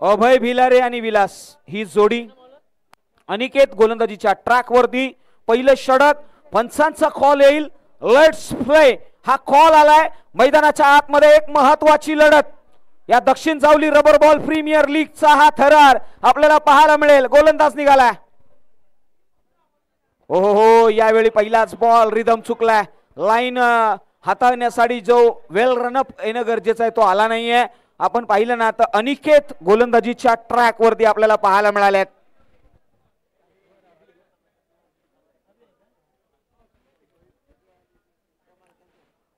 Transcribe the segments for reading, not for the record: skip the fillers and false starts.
अभय भिलारे आणि विलास ही जोडी अनिकेत गोलंदाजीच्या ट्रॅक वरती पहिलं षटक पंचांचा कॉल येईल. लेट्स प्ले हा कॉल आलाय. मैदानाच्या आतमध्ये एक महत्वाची लढत या दक्षिण जावली रबर बॉल प्रीमियर लीगचा हा थरार आपल्याला पाहायला मिळेल. गोलंदाज निघालाय. हो यावेळी पहिलाच बॉल रिदम चुकलाय. लाईन हाताळण्यासाठी जो वेल रनअप येणं गरजेचं आहे तो आला नाहीये. आपण पाहिलं ना तर अनिकेत गोलंदाजीच्या ट्रॅक वरती आपल्याला पाहायला मिळाले.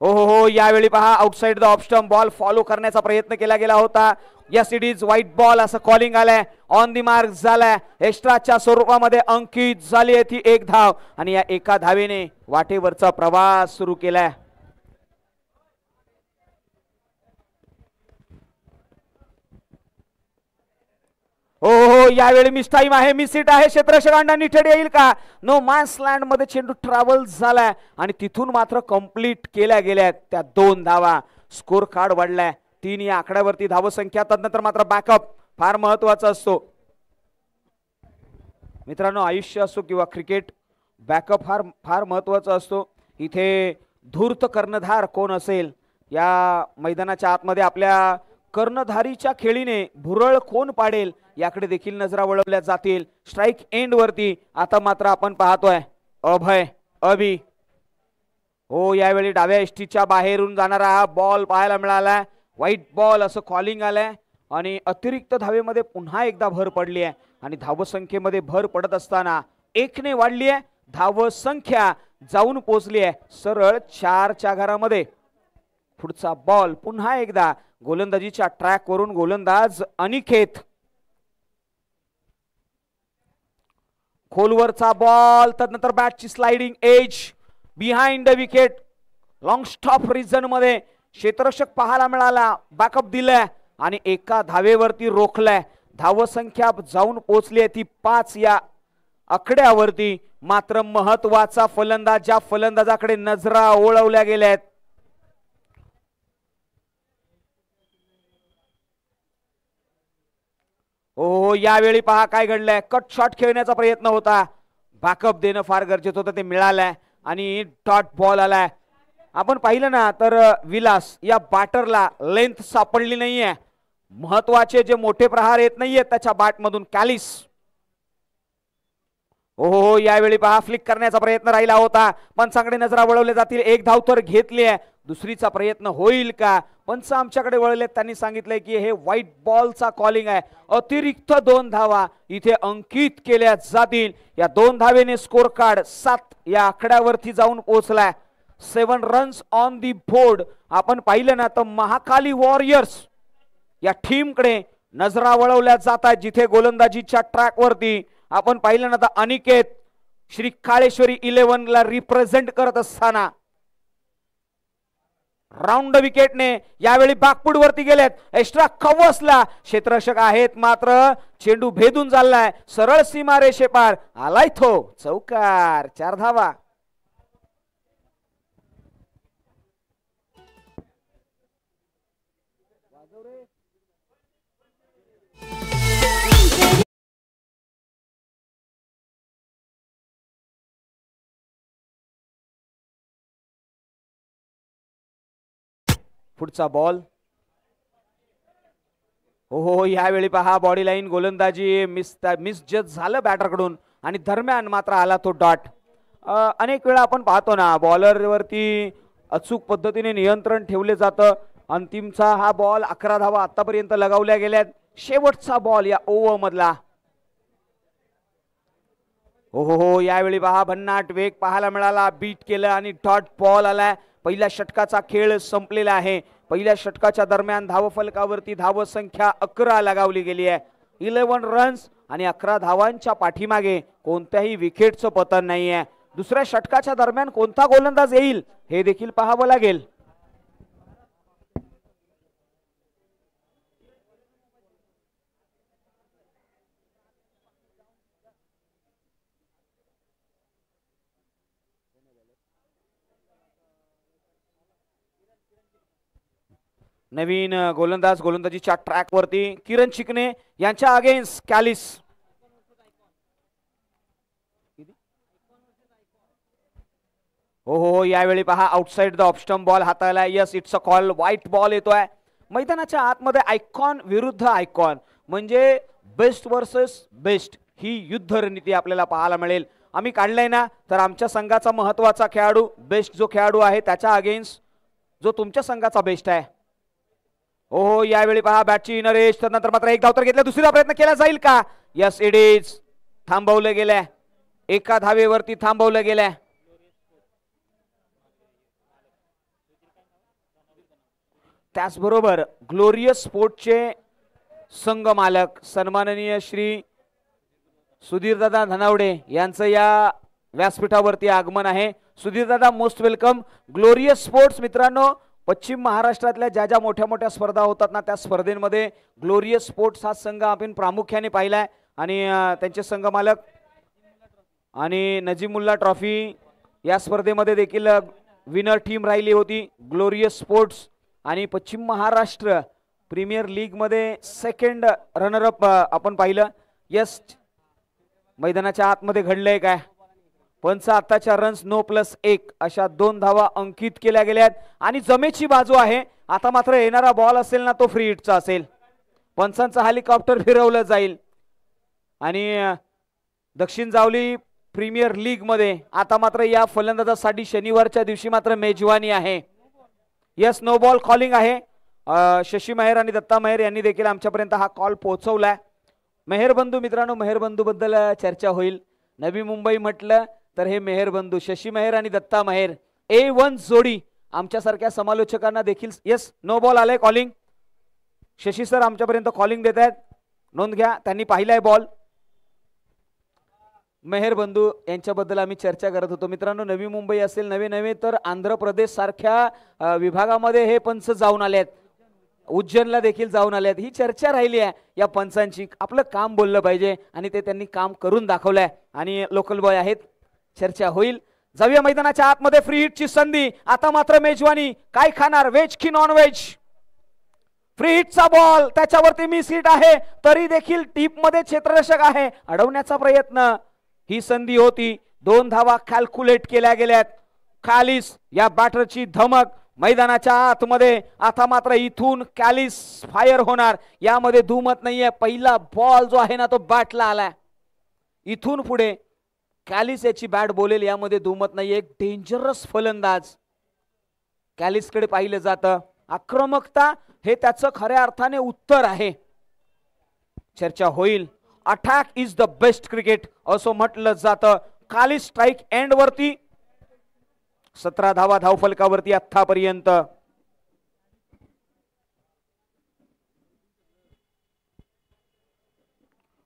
हो यावेळी पहा outside the off stump ball follow करण्याचा प्रयत्न केला गेला होता. Yes it is white ball असं कॉलिंग आलंय. ऑन दी मार्क झालाय. एक्स्ट्राच्या स्वरूपामध्ये अंकित झाली आहे ती एक धाव आणि या एका धावेने वाटेवरचा प्रवास सुरू केलाय. हो यावेळी मिस टाइम आहे. मिस हिट आहे. क्षेत्ररक्षकांना निठेड येईल का? नो मॅन्स लँड मध्ये चेंडू ट्रॅव्हल झालाय आणि तिथून मात्र कंप्लीट केल्या गेल्या त्या 2 धावा. स्कोर कार्ड वाढलाय 3 या आकड्यावरती धावसंख्या. तदनंतर मात्र बॅकअप फार महत्वाचा असतो मित्रांनो. आयुष्य असो किंवा क्रिकेट बॅकअप फार महत्वाचा असतो. इथे धूर्त कर्णधार कोण असेल या मैदानाच्या आतमध्ये आपल्या कर्णधारीच्या खेळीने भुरळ कोण पाडेल याकडे देखील नजरा वळवल्या जातील. स्ट्राइक एंड वरती आता मात्र आपण पाहतोय अभय अभि. हो यावेळी डाव्या एष्टीच्या बाहेरून जाणारा हा बॉल पाहायला मिळालाय. व्हाईट बॉल असं कॉलिंग आलंय आणि अतिरिक्त धावेमध्ये पुन्हा एकदा भर पडली आहे आणि धावसंख्येमध्ये भर पडत असताना 1 ने वाढली आहे. धावसंख्या जाऊन पोहोचली आहे सरळ 4च्या घरामध्ये. पुढचा बॉल पुन्हा एकदा गोलंदाजीच्या ट्रॅक वरून गोलंदाज अनिकेत. खोलवरचा बॉल तदनंतर बॅटची sliding edge behind the wicket. Long stop region मध्ये क्षेत्ररक्षक पाहायला मिळाला. बॅकअप दिलाय आणि एका धावेवरती रोखलाय. धावसंख्या जाऊन पोहोचली आहे ती 5 या आकड्यावरती. मात्र महत्वाचा फलंदाज ज्या फलंदाजाकडे नजरा ओळवल्या गेल्या आहेत हो यावेळी पहा काय घडलंय. कट शॉट खेळण्याचा प्रयत्न होता. बॅकअप देणं फार गरजेचं होतं ते मिळालंय आणि डॉट बॉल आलाय. आपण पाहिलं ना तर विलास या बॅटरला लेंथ सापडली नाहीये. महत्वाचे जे मोठे प्रहार येत नाहीयेत त्याच्या बॅटमधून. कॅलिस हो यावेळी पहा फ्लिक करण्याचा प्रयत्न राहिला होता. पंचांकडे नजरा वळवल्या जातील. 1 धाव तर घेतली आहे. दुसरीचा प्रयत्न होईल का? पंच आमच्याकडे वळले. त्यांनी सांगितलंय की हे व्हाईट बॉलचा कॉलिंग आहे. अतिरिक्त 2 धावा इथे अंकित केल्या जातील. या 2 धावेने स्कोर कार्ड 7 या आकड्यावरती जाऊन पोहोचलाय. 7 रन्स ऑन दी बोर्ड. आपण पाहिलं ना तर महाकाली वॉरियर्स या टीमकडे नजरा वळवल्या जात आहेत जिथे गोलंदाजीच्या ट्रॅक वरती आपण पाहिलं ना तर अनिकेत श्री काळेश्वरी 11 ला रिप्रेझेंट करत असताना राऊंड विकेटने यावेळी बॅकफूट वरती गेलेत. एक्स्ट्रा कव्हर्सला क्षेत्ररक्षक आहेत मात्र चेंडू भेदून चाललाय सरळ सीमा रेषेपार. आलाय तो चौकार. 4 धावा. पुढचा बॉल हो यावेळी पहा बॉडी लाईन गोलंदाजी मिस जज झालं बॅटरकडून आणि दरम्यान मात्र आला तो डॉट. अनेक वेळा आपण पाहतो ना बॉलरवरती अचूक पद्धतीने नियंत्रण ठेवले जातं. अंतिमचा हा बॉल 11 धावा आतापर्यंत लगावल्या गेल्यात. शेवटचा बॉल या ओव्हर मधला. हो यावेळी पहा भन्नाट वेग पाहायला मिळाला. बीट केलं आणि डॉट बॉल आलाय. पहिल्या षटकाचा खेळ संपलेला आहे. पहिल्या षटकाच्या दरम्यान धावफलकावरती धावसंख्या 11 लगावली गेली आहे. 11 रन्स आणि 11 धावांच्या पाठीमागे कोणत्याही विकेटचं पतन नाहीये. दुसऱ्या षटकाच्या दरम्यान कोणता गोलंदाज येईल हे देखील पाहावं लागेल. नवीन गोलंदाजीच्या ट्रॅक वरती किरण चिकणे यांच्या अगेन्स्ट कॅलिस. हो, यावेळी पहा आउटसाइड द ऑफस्टंप बॉल हाताळला. Yes, it's a call. White ball येतोय. मैदानाच्या आतमध्ये आयकॉन विरुद्ध आयकॉन म्हणजे बेस्ट वर्सेस बेस्ट ही युद्ध रणनीती आपल्याला पाहायला मिळेल. आम्ही काढलाय ना, तर आमच्या संघाचा महत्वाचा खेळाडू बेस्ट जो खेळाडू आहे त्याच्या अगेन्स्ट जो तुमच्या संघाचा बेस्ट आहे. हो, यावेळी पहा बॅटची इनर एज. त्यानंतर मात्र एक धाव तर घेतला. दुसरा प्रयत्न केला जाईल का? Yes, it is. थांबवलं गेलंय. एका धावेवरती थांबवलं गेलंय. त्याचबरोबर ग्लोरियस स्पोर्टचे संघ मालक सन्माननीय श्री सुधीरदादा धनावडे यांचं या व्यासपीठावरती आगमन आहे. सुधीरदादा, मोस्ट वेलकम. ग्लोरियस स्पोर्ट्स मित्रांनो, पश्चिम महाराष्ट्रातल्या ज्या ज्या मोठ्या मोठ्या स्पर्धा होतात ना, त्या स्पर्धेमध्ये ग्लोरियस स्पोर्ट्स हा संघ आपण प्रामुख्याने पाहिलाय. आणि त्यांचे संघ मालक आणि नजीमुल्ला ट्रॉफी या स्पर्धेमध्ये देखील विनर टीम राहिली होती ग्लोरियस स्पोर्ट्स. आणि पश्चिम महाराष्ट्र प्रीमियर लीग मध्ये सेकंड रनरअप आपण पाहिलं. यस, मैदानाच्या आतमध्ये घडलंय काय? पंच आताच्या रन्स 9+1 अशा 2 धावा अंकित केल्या गेल्यात. आणि जमेची बाजू आहे. आता मात्र येणारा बॉल असेल ना, तो फ्री हिटचा असेल. पंचांचं हेलिकॉप्टर फिरवलं जाईल. आणि दक्षिण जावली प्रीमियर लीग मध्ये आता मात्र या फलंदाजासाठी शनिवारच्या दिवशी मात्र मेजवानी आहे. यस, नो बॉल कॉलिंग आहे. शशी मेहर आणि दत्ता मेहर यांनी देखील आमच्यापर्यंत हा कॉल पोहोचवलाय. मेहर बंधू मित्रांनो, मेहर बंधू बद्दल चर्चा होईल. नवी मुंबई म्हटलं तर हे मेहर बंधू शशी मेहर आणि दत्ता मेहर A1 जोडी आमच्यासारख्या समालोचकांना देखील. यस, नो बॉल आलाय. कॉलिंग शशी सर आमच्यापर्यंत कॉलिंग देत आहेत. नोंद घ्या, त्यांनी पाहिलाय बॉल. मेहर बंधू यांच्याबद्दल आम्ही चर्चा करत होतो मित्रांनो. नवी मुंबई असेल, नवे तर आंध्र प्रदेश सारख्या विभागामध्ये हे पंच जाऊन आलेत. उज्जैनला देखील जाऊन आलेत. ही चर्चा राहिली आहे या पंचांची. आपलं काम बोललं पाहिजे आणि ते त्यांनी काम करून दाखवलंय. आणि लोकल बॉय आहेत. चर्चा होईल. जाऊया मैदानाच्या आतमध्ये. फ्री हिटची संधी. आता मात्र मेजवानी. काय खाणार, व्हेज की नॉन व्हेज? फ्री हिटचा बॉल, त्याच्यावरती मिस हिट आहे. तरी देखील टीप मध्ये क्षेत्ररक्षक आहे. अडवण्याचा प्रयत्न. ही संधी होती. 2 धावा कॅल्क्युलेट केल्या गेल्यात. कॅलिस या बॅटरची धमक मैदानाच्या आतमध्ये. आता मात्र इथून कॅलिस फायर होणार, यामध्ये दुमत नाहीये. पहिला बॉल जो आहे ना, तो बॅटला आलाय. इथून पुढे कॅलिस याची बॅट बोलेल, यामध्ये दुमत नाहीये. एक डेंजरस फलंदाज कॅलिसकडे पाहिलं जातं. आक्रमकता हे त्याचं खऱ्या अर्थाने उत्तर आहे. चर्चा होईल. Attack is the best cricket असं म्हटलं जातं. कॅलिस स्ट्राइक एंड वरती 17 धावा धावफलकावरती आतापर्यंत.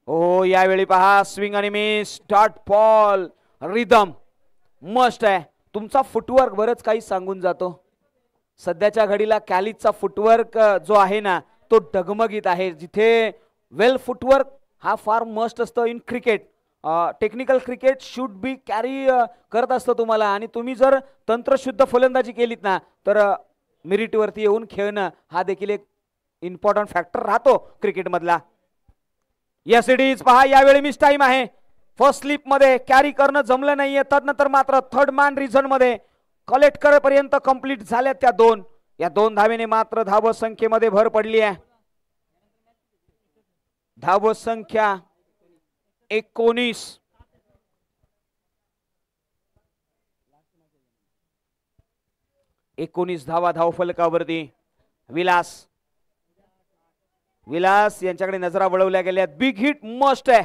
हो, यावेळी पहा स्विंग आणि miss. Dot ball. Rhythm must आहे. तुमचा फुटवर्क बरंच काही सांगून जातो. सध्याच्या घडीला कॅलिसचा फुटवर्क जो आहे ना, तो डगमगीत आहे. जिथे वेल फुटवर्क हा फार मस्ट असतो in cricket. Technical cricket should be carry करत असतो तुम्हाला. आणि तुम्ही जर तंत्रशुद्ध फलंदाजी केलीत ना, तर मिरिटवरती येऊन खेळणं हा देखील एक इम्पॉर्टंट फॅक्टर राहतो क्रिकेट मधला. Yes, it is. पहा यावेळी मिस टाइम आहे. फर्स्ट स्लिप मध्ये कॅरी करणं जमलं नाहीये. तदनंतर मात्र थर्ड मॅन रिझन मध्ये कलेक्ट करेपर्यंत कंप्लीट झाल्या त्या 2. या 2 धावेने मात्र धाव संख्येमध्ये भर पडली आहे. धाव संख्या 19. धावा धावफलकावरती. विलास यांच्याकडे नजरा वळवल्या गेल्या. बिग हिट मस्ट आहे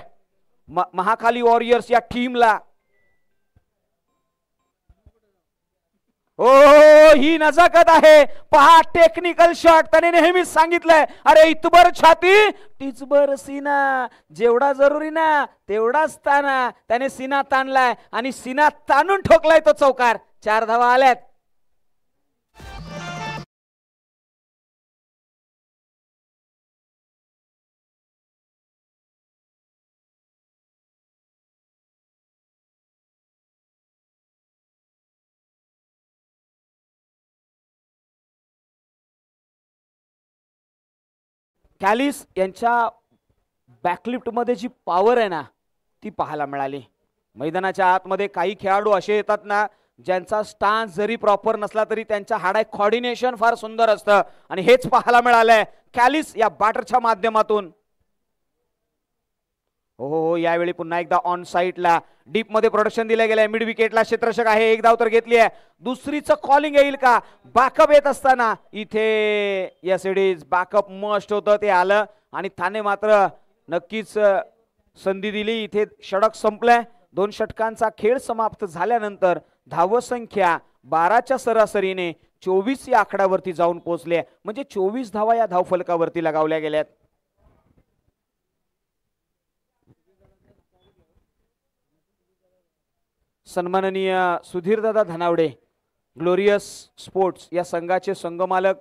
महाखाली वॉरियर्स या टीमला. हो, ही नजाकत आहे. पहा टेक्निकल शॉट. त्याने नेहमीच सांगितलंय, अरे इतबर छाती टिचबर सीना. जेवढा जरुरी ना तेवढाच ताना. त्याने सीना ताणलाय आणि सीना ताणून ठोकलाय तो चौकार. 4 धावा आल्यात. कॅलिस यांच्या बॅकलिफ्ट मध्ये जी पॉवर आहे ना ती पाहायला मिळाली. मैदानाच्या आतमध्ये काही खेळाडू असे येतात ना ज्यांचा स्टान्स जरी प्रॉपर नसला तरी त्यांच्या हाडाय कोऑर्डिनेशन फार सुंदर असतं आणि हेच पाहायला मिळालंय कॅलिस या बॅटरच्या माध्यमातून. हो यावेळी पुन्हा एकदा ऑन साइडला डीप मध्ये प्रोडक्शन दिलं गेलंय. मिड विकेटला क्षेत्ररक्षक आहे. एक धाव तर घेतली आहे. दुसरीचं कॉलिंग येईल का? बॅकअप येत असताना इथे yes it is backup must होतं ते आलं आणि थाने मात्र नक्कीच संधी दिली. इथे षटक संपलंय. 2 षटकांचा खेळ समाप्त झाल्यानंतर धावसंख्या 12च्या सरासरीने 24 या आकड्यावरती जाऊन पोहोचले. म्हणजे 24 धावा या धावफलकावरती लगावल्या गेल्यात. सन्माननीय सुधीरदादा धनावडे ग्लोरियस स्पोर्ट्स या संघाचे संघमालक,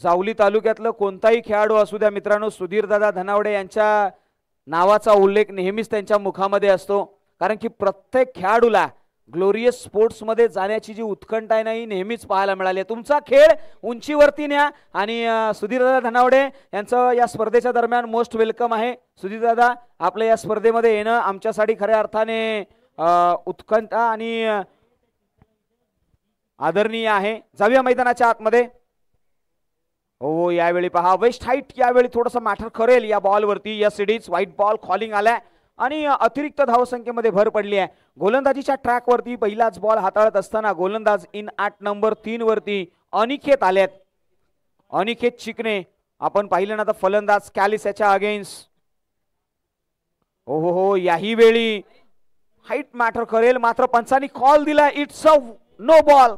जावली तालुक्यातलं कोणताही खेळाडू असू द्या मित्रांनो, सुधीरदादा धनावडे यांच्या नावाचा उल्लेख नेहमीच त्यांच्या मुखामध्ये असतो. कारण की प्रत्येक खेळाडूला ग्लोरियस स्पोर्ट्स मध्ये जाण्याची जी उत्कंठा आहे ना ही नेहमीच पाहायला मिळाली. तुमचा खेळ उंचीवरती न्या आणि सुधीरदादा धनावडे यांचं या स्पर्धेच्या दरम्यान मोस्ट वेलकम आहे. सुधीरदादा आपल्या या स्पर्धेमध्ये येणं आमच्यासाठी खऱ्या अर्थाने उत्कंठा आणि आदरणीय आहे. जाऊया मैदानाच्या आतमध्ये. हो यावेळी पहा वेस्ट हाईट यावेळी थोडस मॅटर करेल या बॉलवरती. या सिडीज व्हाईट बॉल कॉलिंग आलाय आणि अतिरिक्त धावसंख्येमध्ये भर पडली आहे. गोलंदाजीच्या ट्रॅकवरती पहिलाच बॉल हाताळत असताना गोलंदाज इन 8 नंबर 3 वरती अनिकेत आलेत. अनिकेत चिकणे आपण पाहिलं ना तर फलंदाज कॅलिस याच्या अगेन्स्ट. हो याही वेळी हाईट मॅटर करेल मात्र पंचांनी कॉल दिला. It's a no ball.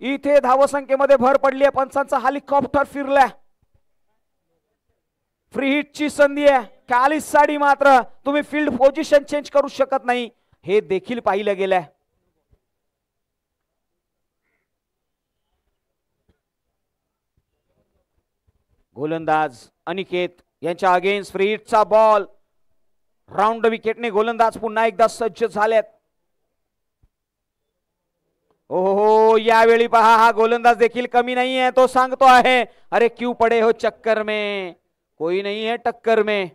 इथे धावसंख्येमध्ये भर पडली आहे. पंचांचा हेलिकॉप्टर फिरलाय. फ्री हिटची संधी आहे कॅलिस साठी. मात्र तुम्ही फील्ड पोझिशन चेंज करू शकत नाही हे देखील पाहिलं गेलंय. गोलंदाज अनिकेत यांच्या अगेन्स्ट फ्री हिटचा बॉल. राऊंड विकेटने गोलंदाज पुन्हा एकदा सज्ज झालेत. हो यावेळी पहा हा गोलंदाज देखील कमी नाही है. तो सांगतो आहे अरे क्यों पडे हो चक्कर में, कोई नहीं है टक्कर में.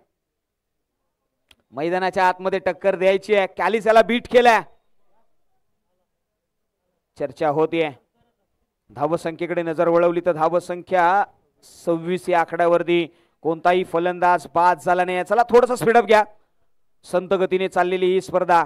मैदानाच्या आतमध्ये टक्कर द्यायची आहे. कॅलिस याला बीट केलाय. चर्चा होतीये. धावसंख्येकडे नजर वळवली तर धावसंख्या 26 या आकड्यावरती. कोणताही फलंदाज बाद झाला नाही. चला थोडंसं स्पीडअप घ्या. संत गतीने चाललेली ही स्पर्धा.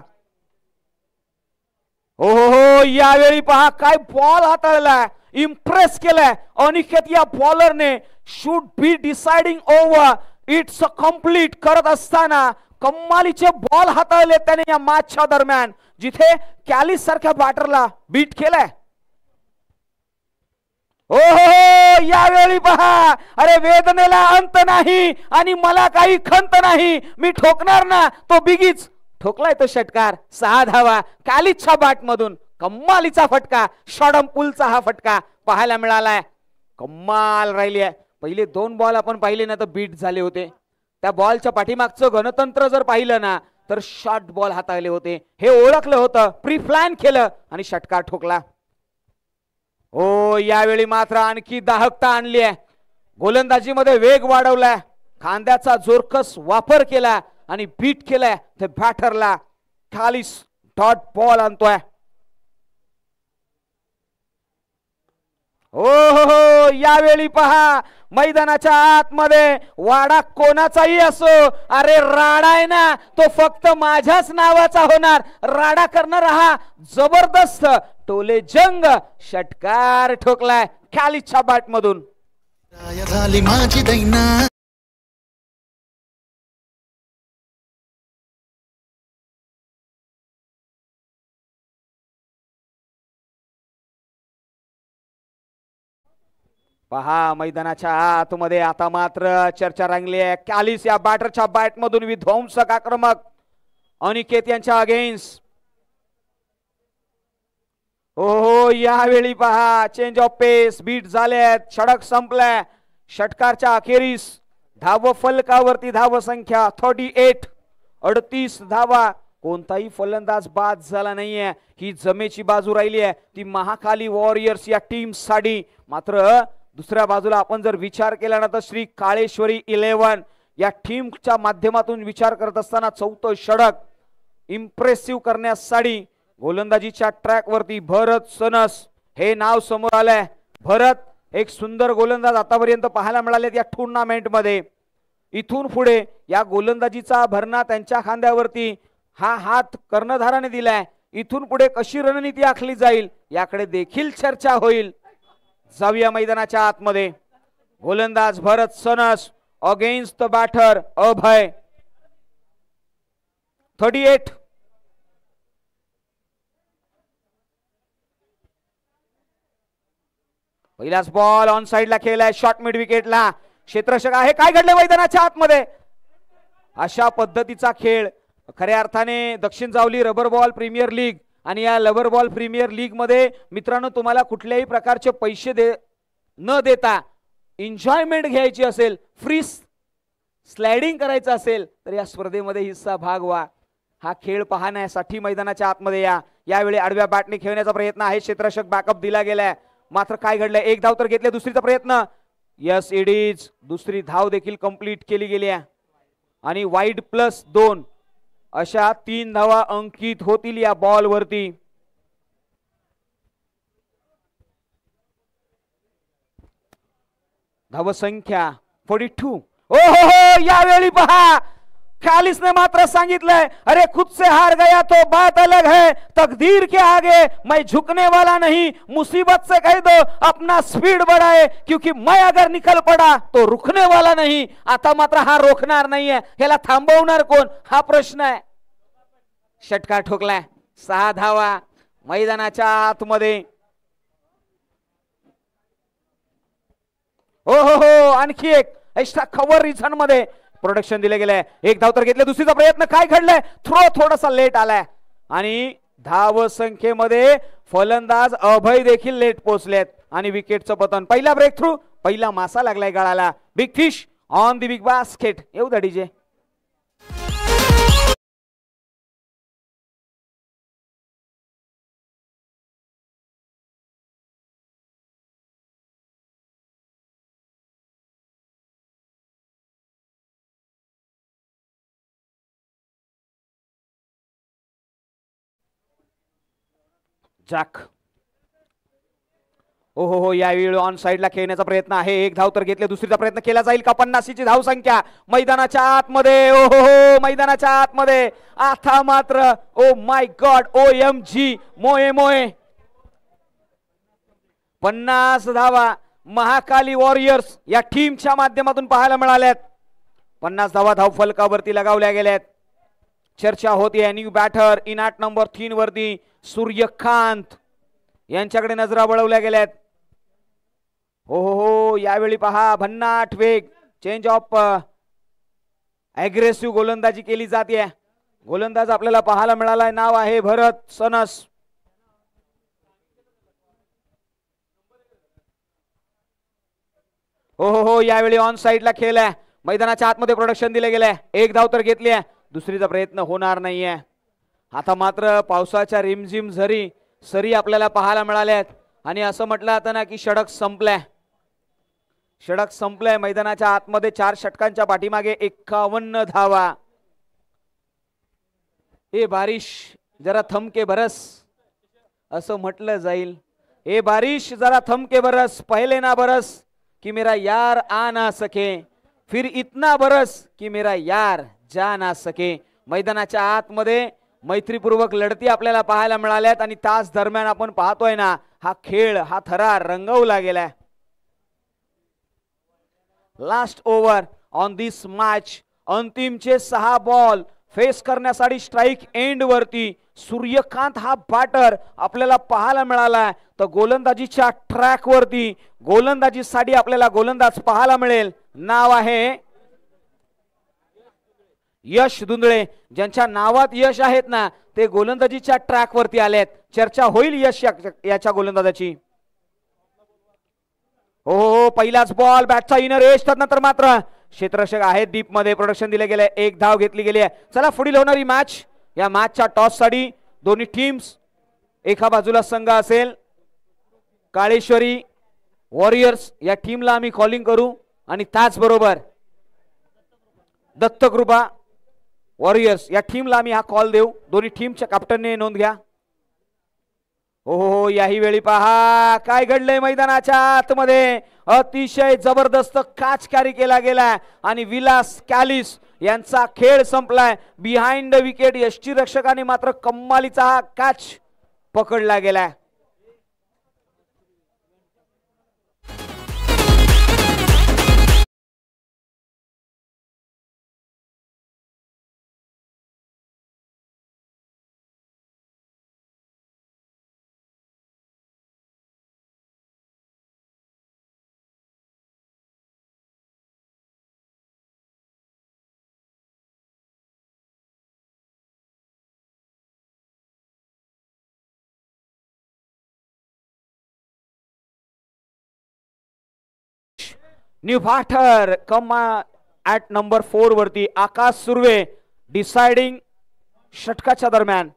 हो यावेळी पहा काय बॉल हाताळलाय. इम्प्रेस केलाय अनिकेत या बॉलरने. Should be deciding over. It's a complete करत असताना कमालीचे बॉल हाताळले त्याने या मॅचच्या दरम्यान जिथे कॅलिस सारख्या बॅटरला बीट केलाय. हो यावेळी पहा अरे वेदनेला अंत नाही आणि मला काही खंत नाही. मी ठोकणार ना तो बिगीच. ठोकलाय तो षटकार. 6 धावा कॅलिसच्या बॅट मधून. कम्मालीचा फटका. शॉर्टम पुलचा हा फटका पाहायला मिळालाय. कम्माल राहिली आहे. पहिले 2 बॉल आपण पाहिले ना तर बीट झाले होते. त्या बॉलच्या पाठीमागचं गणतंत्र जर पाहिलं ना तर शॉर्ट बॉल हाताळले होते. हे ओळखलं होतं. प्री प्लॅन केलं आणि षटकार ठोकला. हो यावेळी मात्र आणखी दाहकता आणली आहे. गोलंदाजीमध्ये वेग वाढवलाय. खांद्याचा जोरकस वापर केला आणि बीट केलाय ते बॅटरला. कॅलिस डॉट बॉल आणतोय. हो यावेळी पहा मैदानाच्या आतमध्ये वाडा कोणाचाही असो अरे राडा आहे ना तो फक्त माझ्याच नावाचा होणार. राडा करणार हा जबरदस्त टोले जंग. षटकार ठोकलाय कॅलिसच्या बॅट मधून. झाली माझी दैना. पहा मैदानाच्या आतमध्ये आता मात्र चर्चा रंगली आहे. कॅलिस या बॅटरच्या बॅट मधून विध्वंसक आक्रमक अनिकेत यांच्या अगेन्स्ट. हो यावेळी पहा चेंज ऑफ पेस. बीट झालेत. षटक संपलाय. षटकारच्या अखेरीस धाव फलकावरती धाव संख्या 38. 38 धावा. कोणताही फलंदाज बाद झाला नाहीये. ही जमेची बाजू राहिली आहे ती महाकाली वॉरियर्स या टीम साठी. मात्र दुसऱ्या बाजूला आपण जर विचार केला ना तर श्री काळेश्वरी 11 या टीमच्या माध्यमातून विचार करत असताना चौथं षटक इम्प्रेसिव्ह करण्यासाठी गोलंदाजीच्या ट्रॅक वरती भरत सनस हे नाव समोर आलंय. भरत एक सुंदर गोलंदाज आतापर्यंत पाहायला मिळाले या टुर्नामेंट मध्ये. इथून पुढे या गोलंदाजीचा भरणा त्यांच्या खांद्यावरती हा हात कर्णधाराने दिलाय. इथून पुढे कशी रणनीती आखली जाईल याकडे देखील चर्चा होईल. जाऊया मैदानाच्या आतमध्ये. गोलंदाज भरत सनस अगेन्स्ट द बॅटर अभय. 38. पहिलाच बॉल ऑन साइडला खेळलाय. शॉर्ट मिड विकेटला क्षेत्ररक्षक आहे. काय घडले मैदानाच्या आतमध्ये? अशा पद्धतीचा खेळ खऱ्या अर्थाने Dakshin Javali rubber ball premier league आणि या रबर बॉल प्रीमियर लीग मध्ये मित्रांनो तुम्हाला कुठल्याही प्रकारचे पैसे न देता एन्जॉयमेंट घ्यायची असेल, फ्री स्लाइडिंग करायचं असेल तर या स्पर्धेमध्ये हिस्सा भाग व्हा. हा खेळ पाहण्यासाठी मैदानाच्या आतमध्ये या. यावेळी आडव्या बॅटने खेळण्याचा प्रयत्न आहे. क्षेत्ररक्षक बॅकअप दिला गेलाय. मात्र काय घडलंय? एक धाव तर घेतले. दुसरीचा प्रयत्न. Yes it is. दुसरी धाव देखील कंप्लीट केली गेली आहे आणि वाईड +2 अशा 3 धावा अंकित होतील या बॉल वरती. धावसंख्या 42. ओ हो यावेळी पहा खालिस ने मात्र सांगितलंय अरे खुद से हार गया तो बात अलग है, तकदीर के आगे मैं झुकने वाला नहीं, मुसीबत से कह दो अपना स्पीड बढ़ाए क्योंकि मैं अगर निकल पड़ा तो रुकने वाला नहीं. आता मात्र हा रोखणार नाहीये. ह्याला थांबवणार कोण हा प्रश्न आहे. षटकार ठोकलाय. 6 धावा मैदानाच्या आतमध्ये. हो हो हो आणखी एक एक्स्ट्रा कव्हर रिझन मध्ये प्रोडक्शन दिले गेले. एक धाव तर घेतले. दुसरीचा प्रयत्न. काय घडलंय? थ्रो थोडासा लेट आलाय आणि धाव संख्येमध्ये फलंदाज अभय देखील लेट पोहोचलेत आणि विकेटचं पतन. पहिला ब्रेक थ्रू, पहिला मासा लागलाय गळाला. Big fish on the big basket. येऊ दा डीजे. जॅक. ओ हो यावेळी ऑन साइडला खेळण्याचा प्रयत्न आहे. एक धाव तर घेतले. दुसरीचा प्रयत्न केला जाईल का? 50ची धाव संख्या मैदानाच्या आतमध्ये. ओ हो मैदानाच्या आतमध्ये. आता मात्र ओ माय गॉड OMG मोये मोये 50 धावा महाकाली वॉरियर्स या टीमच्या माध्यमातून पाहायला मिळाल्यात. 50 धावा धाव फलकावरती लगावल्या गेल्यात. चर्चा होती न्यू बॅटर इनाट नंबर 3 वरती सूर्यकांत यांच्याकडे नजरा वळवल्या गेल्यात. हो हो हो यावेळी पहा भन्नाट वेग. चेंज ऑफ अग्रेसिव्ह गोलंदाजी केली जाते. गोलंदाज आपल्याला पाहायला मिळालाय. नाव आहे भरत सनस. हो हो हो यावेळी ऑन साइडला खेळलाय. मैदानाच्या आतमध्ये प्रोडक्शन दिले गेले. एक धाव तर घेतली आहे. दुसरीचा प्रयत्न होणार नाहीये. आता मात्र पावसाच्या रिमझिम सरी आपल्याला पाहायला मिळाल्यात आणि असं म्हटलं जातं ना की षटक संपलाय. षटक संपलाय. मैदानाच्या आतमध्ये 4 षटकांच्या पाठीमागे 51 धावा. ए बारिश जरा थमके बरस असं म्हटलं जाईल. ए बारिश जरा थमके बरस, पहले ना बरस कि मेरा यार आ ना सके, फिर इतना बरस कि मेरा यार जा ना सके. मैदानाच्या आतमध्ये मैत्रीपूर्वक लढती आपल्याला पाहायला मिळाल्यात आणि तास दरम्यान आपण पाहतोय ना हा खेळ हा थरार रंगवला गेलाय. Last over on this match. अंतिमचे 6 बॉल फेस करण्यासाठी स्ट्राइक एंड वरती सूर्यकांत हा बॅटर आपल्याला पाहायला मिळाला. तर गोलंदाजीच्या ट्रॅक वरती गोलंदाजीसाठी आपल्याला गोलंदाज पाहायला मिळेल. नाव आहे यश धुंदळे. ज्यांच्या नावात यश आहेत ना ते गोलंदाजीच्या ट्रॅक वरती आलेत. चर्चा होईल यश याच्या गोलंदाजाची. हो हो पहिलाच बॉल बॅटचा इनर एज. नंतर मात्र क्षेत्ररक्षक आहेत डीप मध्ये. प्रोडक्शन दिले गेले. एक धाव घेतली गेली आहे. चला पुढील होणारी मॅच. या मॅचच्या टॉस साठी दोन्ही टीम्स एका बाजूला संघ असेल काळेश्वरी वॉरियर्स या टीमला आम्ही कॉलिंग करू आणि त्याचबरोबर दत्तकृपा वॉरियर्स या टीमला आम्ही हा कॉल देऊ. दोन्ही टीमच्या कॅप्टनने नोंद घ्या. हो याही वेळी पहा काय घडलंय मैदानाच्या आतमध्ये. अतिशय जबरदस्त काच कॅरी केला गेलाय आणि विलास कॅलिस यांचा खेळ संपलाय. बिहाइंड द विकेट यष्टीरक्षकाने मात्र कम्मालीचा हा कॅच पकडला गेलाय. New batter come at number 4 वरती आकाश सुर्वे डिसाइडिंग षटकाच्या दरम्यान.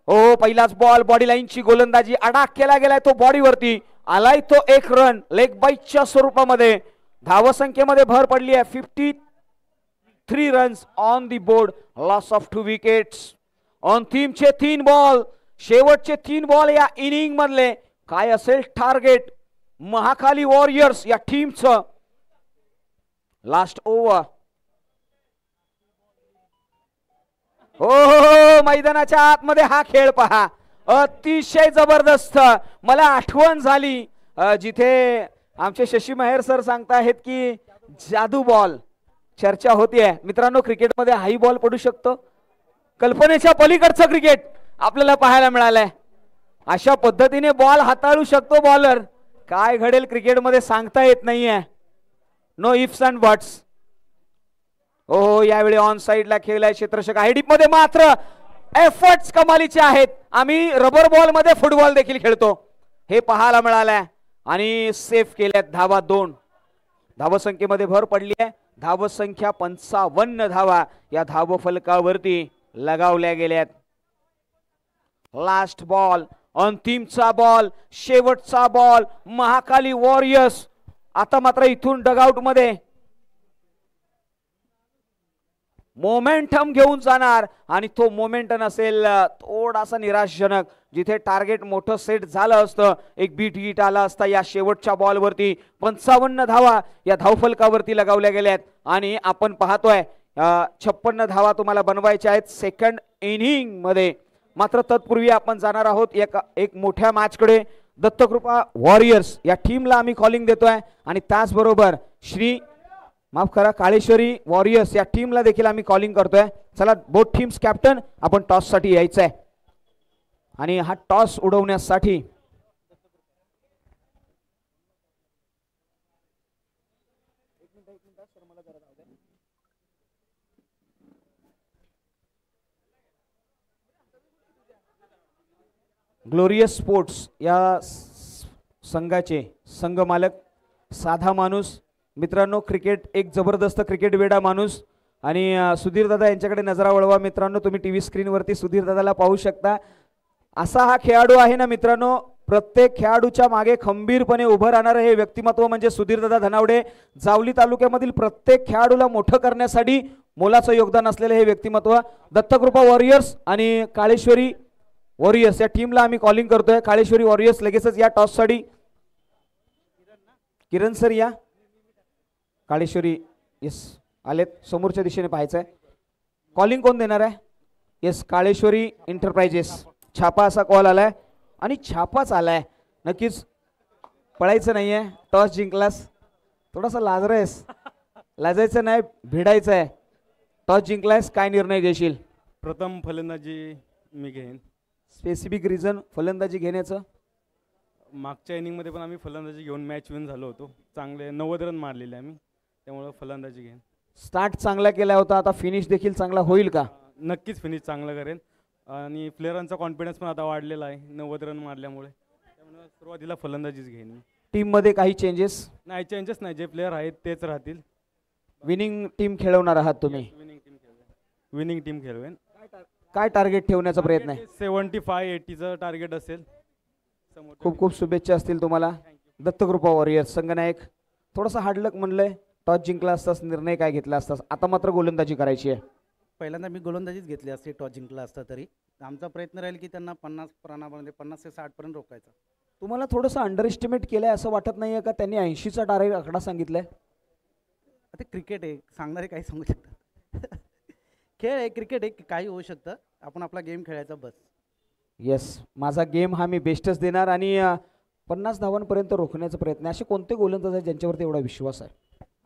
हो पहिलाच बॉल बॉडी लाईनची गोलंदाजी अडाक केला गेलाय तो बॉडीवरती आलाय तो एक रन लेग बाईटच्या स्वरूपामध्ये. धावसंख्येमध्ये भर पडली आहे. 53 runs on the board. Loss of 2 wickets. अंतिमचे 3 बॉल शेवटचे 3 बॉल या इनिंग मधले. काय असेल टार्गेट महाकाली वॉरियर्स या टीमचं. Last over. हो मैदानाच्या आतमध्ये हा खेळ पहा अतिशय जबरदस्त. मला आठवण झाली जिथे आमचे शशी महेर सर सांगताहेत की जादू बॉल चर्चा होतीये. मित्रांनो क्रिकेटमध्ये हाई बॉल पडू शकतो. कल्पनेच्या पलीकडचं क्रिकेट आपल्याला पाहायला मिळालंय. अशा पद्धतीने बॉल हाताळू शकतो बॉलर. काय घडेल क्रिकेटमध्ये सांगता येत नाहीये. No ifs and buts. हो यावेळी ऑन साइडला खेळलाय क्षेत्ररक्षक. हायडीप मध्ये मात्र एफर्ट्स कमालीचे आहेत. आम्ही रबर बॉल मध्ये फुटबॉल देखील खेळतो हे पाहायला मिळालंय आणि सेफ केल्यात धावा 2. धावसंख्येमध्ये भर पडली आहे. धावसंख्या 55 धावा या धावफलकावरती लगावल्या गेल्यात. लास्ट बॉल अंतिमचा बॉल शेवटचा बॉल महाकाली वॉरियर्स आता मात्र इथून डगआउट मध्ये मोमेंटम घेऊन जाणार आणि तो मोमेंटम असेल थोडासा निराशजनक. जिथे टार्गेट मोठं सेट झालं असतं एक बीट आला असता या शेवटच्या बॉलवरती. 55 धावा या धावफलकावरती लगावल्या गेल्यात आणि आपण पाहतोय 56 धावा तुम्हाला बनवायच्या आहेत सेकंड इनिंग मध्ये. मात्र तत्पूर्वी आपण जाणार आहोत एक मोठ्या मॅचकडे. दत्तकृपा वॉरियर्स या टीमला आम्ही कॉलिंग देतोय आणि त्याचबरोबर माफ करा काळेश्वरी वॉरियर्स या टीमला देखील आम्ही कॉलिंग करतोय. चला बोथ टीम्स कॅप्टन आपण टॉस साठी यायचंय आणि हा टॉस उडवण्यासाठी ग्लोरियस स्पोर्ट्स या संघाचे संघ मालक साधा माणूस. मित्रांनो क्रिकेट एक जबरदस्त क्रिकेट वेडा माणूस आणि सुधीर दादा यांच्याकडे नजरा वळवा. मित्रांनो तुम्ही टीव्ही स्क्रीनवरती सुधीर दादाला पाहू शकता. असा हा खेळाडू आहे ना मित्रांनो. प्रत्येक खेळाडूच्या मागे खंबीरपणे उभं राहणारे हे व्यक्तिमत्व म्हणजे सुधीर दादा धनावडे. जावली तालुक्यामधील प्रत्येक खेळाडूला मोठं करण्यासाठी मोलाचं योगदान असलेले हे व्यक्तिमत्व. दत्तकृपा वॉरियर्स आणि काळेश्वरी वॉरियर्स या टीमला आम्ही कॉलिंग करतोय. काळेश्वरी वॉरियर्स लगेचच या टॉस साठी. किरण सर या. काळेश्वरी येस आलेत. समोरच्या दिशेने पाहायचंय. कॉलिंग कोण देणार आहे. Yes Kaleshwari enterprises. छापा असा कॉल आलाय आणि छापाच आलाय. नक्कीच पळायचं नाहीये. टॉस जिंकलास थोडासा लाजरायस. लाजायचं नाही भिडायचं आहे. टॉस जिंकलायस काय निर्णय घेशील. प्रथम फलंदाजी मी घेईन. स्पेसिफिक रिझन फलंदाजी घेण्याचं. मागच्या इनिंगमध्ये पण आम्ही फलंदाजी घेऊन मॅच विन झालो होतो. चांगले 90 रन मारलेले आम्ही त्यामुळे फलंदाजी घेईन. स्टार्ट चांगला केला होता आता फिनिश देखील चांगला होईल का. नक्कीच फिनिश चांगलं करेन आणि प्लेयरांचा कॉन्फिडन्स पण आता वाढलेला आहे 90 रन मारल्यामुळे. त्यामुळे सुरुवातीला फलंदाजीच घेईन मी. टीम मध्ये काही चेंजेस नाही. चेंजेस नाही. जे प्लेयर आहेत तेच राहतील. विनिंग टीम खेळवणार आहात तुम्ही. विनिंग टीम खेळवेन. काय टार्गेट ठेवण्याचा प्रयत्न आहे. 75-80चं टार्गेट असेल. खूप खूप शुभेच्छा असतील तुम्हाला. दत्तकृपा वॉरियर्स संघनायक थोडासा हार्डलक म्हणलंय, टॉस जिंकला असतास, निर्णय काय घेतला असतास, आता मात्र गोलंदाजी करायची आहे. पहिल्यांदा मी गोलंदाजीच घेतली असते टॉस जिंकला असता तरी. आमचा प्रयत्न राहील की त्यांना 50 रनामध्ये 50 ते 60 पर्यंत रोखायचा. तुम्हाला थोडंसं अंडर एस्टिमेट केलंय असं वाटत नाहीये का? त्यांनी 80चा टार्गेट आकडा सांगितलाय. आता क्रिकेट आहे, सांगणारे काही सांगू शकतात. खेळ आहे, क्रिकेट आहे, काही होऊ शकतं. आपण आपला गेम खेळायचा बस. येस, माझा गेम हा मी बेस्टच देणार आणि 50 धावांपर्यंत रोखण्याचा प्रयत्न. असे कोणते गोलंदाज आहेत ज्यांच्यावरती एवढा विश्वास आहे?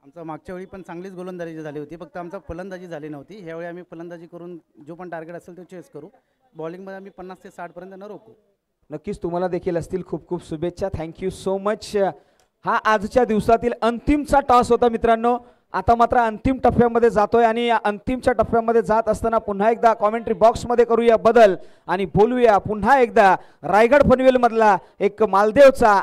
आमचा मागच्या वेळी पण चांगलीच गोलंदाजी झाली होती, फक्त आमचा फलंदाजी झाली नव्हती. ह्यावेळी आम्ही फलंदाजी करून जो पण टार्गेट असेल तो चेस करू. बॉलिंगमध्ये आम्ही 50 ते 60 पर्यंत न रोखू. नक्कीच तुम्हाला देखील असतील खूप खूप शुभेच्छा. Thank you so much. हा आजच्या दिवसातील अंतिमचा टॉस होता मित्रांनो. आता मात्र अंतिम टप्प्यामध्ये जातोय आणि या अंतिमच्या टप्प्यामध्ये जात असताना पुन्हा एकदा कॉमेंट्री बॉक्समध्ये करूया बदल आणि बोलूया पुन्हा एकदा रायगड पनवेल मधला एक मालदेवचा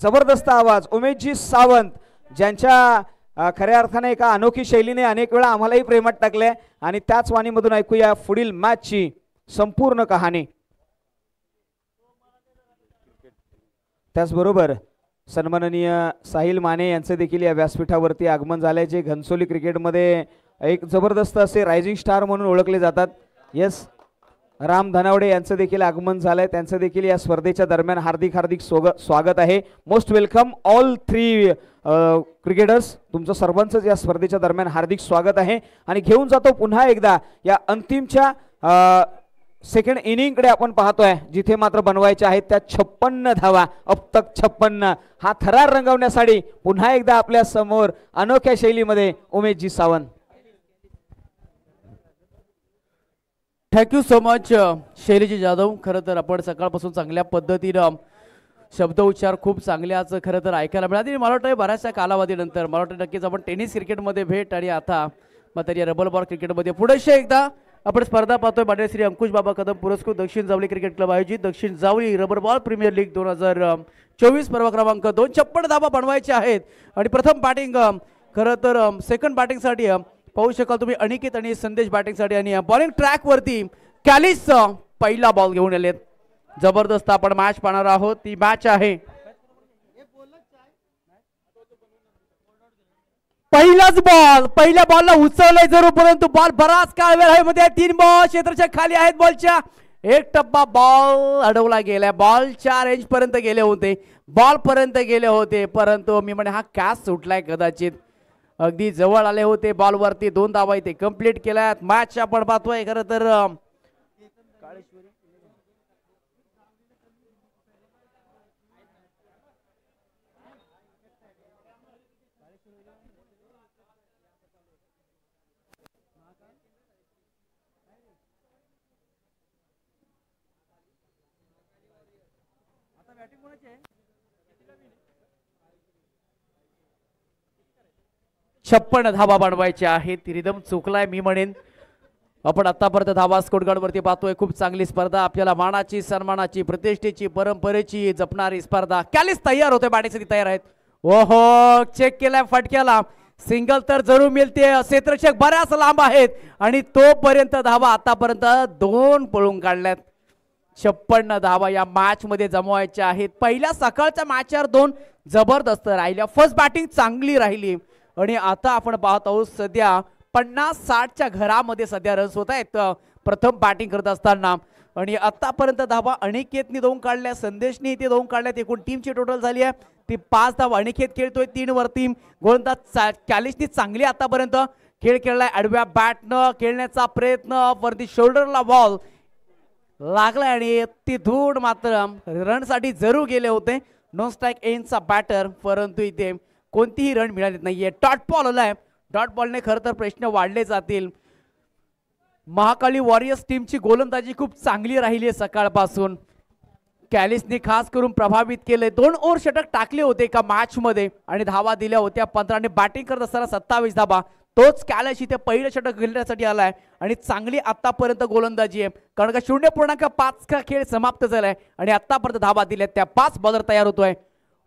जबरदस्त आवाज उमेशजी सावंत, ज्यांच्या खऱ्या अर्थाने एका अनोखी शैलीने अनेक वेळा आम्हालाही प्रेमात टाकले आणि त्याच वाणीमधून ऐकूया पुढील मॅचची संपूर्ण कहाणी. त्याचबरोबर सन्माननीय साहिल माने यांचे देखील या व्यासपीठावरती आगमन झाले, जे घनसोली क्रिकेटमध्ये एक जबरदस्त असे रायझिंग स्टार म्हणून ओळखले जातात. येस, राम धनावडे यांचं देखील आगमन झालंय, त्यांचं देखील या स्पर्धेच्या दरम्यान हार्दिक हार्दिक स्वागत आहे. Most welcome all 3 cricketers. तुमचं सर्वांचंच या स्पर्धेच्या दरम्यान हार्दिक स्वागत आहे आणि घेऊन जातो पुन्हा एकदा या अंतिमच्या सेकंड इनिंगकडे आपण पाहतोय, जिथे मात्र बनवायच्या आहेत त्या 56 धावा. अब तक 56. हा थरार रंगवण्यासाठी पुन्हा एकदा आपल्या समोर अनोख्या शैलीमध्ये उमेशजी सावंत. थँक्यू सो मच शैलीजी जाधव. खरं तर आपण सकाळपासून चांगल्या पद्धतीनं शब्द उच्चार खूप चांगले आज खरं तर ऐकायला मिळाले आणि मला वाटतं बऱ्याचशा कालावधीनंतर मला वाटतं नक्कीच आपण टेनिस क्रिकेटमध्ये भेट आणि आता मात्र या रबल बॉल क्रिकेटमध्ये पुढे एकदा आपण स्पर्धा पाहतोय. मान्य श्री अंकुश बाबा कदम पुरस्कृत दक्षिण जावली क्रिकेट क्लब आयोजित Dakshin Javali rubber ball premier league 2024 पर्व क्रमांक 2. 56 धावा बनवायचे आहेत आणि प्रथम बॅटिंग खरं तर सेकंड बॅटिंगसाठी पाहू शकाल तुम्ही अनिकेत आणि संदेश बॅटिंगसाठी आणि बॉलिंग ट्रॅकवरती कॅलिस पहिला बॉल घेऊन आलेत. जबरदस्त आपण मॅच पाहणार आहोत. ती मॅच आहे पहिलाच बॉल. पहिल्या बॉलला उचललंय जरूर, परंतु बॉल बराच काळ वेळ आहे मध्ये 3 बॉल क्षेत्राच्या खाली आहेत. बॉलच्या एक टप्पा बॉल अडवला गेलाय. बॉलच्या रेंज पर्यंत गेले होते, बॉल पर्यंत गेले होते, परंतु मी म्हणे हा कॅच सुटलाय कदाचित. अगदी जवळ आले होते बॉलवरती. 2 धावा इथे कंप्लीट केल्यात. मॅच आपण पाहतोय खरं तर छप्पन धावा बनवायच्या आहेत. रिदम चुकलाय मी म्हणेन. आपण आतापर्यंत धावा स्कोरकार्ड वरती पाहतोय. खूप चांगली स्पर्धा, आपल्याला मानाची सन्मानाची प्रतिष्ठेची परंपरेची जपणारी स्पर्धा. कॅलिस तयार होते, बॅटिंगसाठी तयार आहेत. ओहो, चेक केलाय फटक्याला. सिंगल तर जरूर मिळते. क्षेत्ररक्षक बऱ्याच लांब आहेत आणि तोपर्यंत धावा आतापर्यंत 2 पळून काढल्यात. 56 धावा या मॅच मध्ये जमवायच्या आहेत. पहिल्या सकाळच्या मॅचवर 2 जबरदस्त राहिल्या. फर्स्ट बॅटिंग चांगली राहिली आणि आता आपण पाहत आहोत सध्या 50-60च्या घरामध्ये सध्या रन्स होत आहेत प्रथम बॅटिंग करत असताना. आणि आतापर्यंत धावा अनिकेतनी 2 काढल्या, संदेशनी इथे 2 काढल्यात. एकूण टीमची टोटल झाली आहे ती 5 धावा. अनिकेत खेळतोय 3 वरती. गोलंदाज कॅलिसनी चांगली आतापर्यंत खेळ खेळलाय. आडव्या बॅटनं खेळण्याचा प्रयत्न, वरती शोल्डरला बॉल लागलाय आणि तिथून मात्र रनसाठी जरूर गेले होते. नो स्ट्राईक एंडचा बॅटर, परंतु इथे कोणतीही रन मिळाली नाहीये. डॉट बॉल आलाय. डॉट बॉलने खरं तर प्रश्न वाढले जातील. महाकाली वॉरियर्स टीमची गोलंदाजी खूप चांगली राहिली आहे सकाळपासून. कॅलिसने खास करून प्रभावित केले. 2 ओव्हर षटक टाकले होते एका मॅच मध्ये आणि धावा दिल्या होत्या 15 आणि बॅटिंग करत असताना 27 धावा. तोच कॅलिस इथे पहिलं षटक घेण्यासाठी आलाय आणि चांगली आतापर्यंत गोलंदाजी आहे. कारण का 0.5 का खेळ समाप्त झालाय आणि आतापर्यंत धावा दिल्या त्या 5 बॉलर तयार होतोय.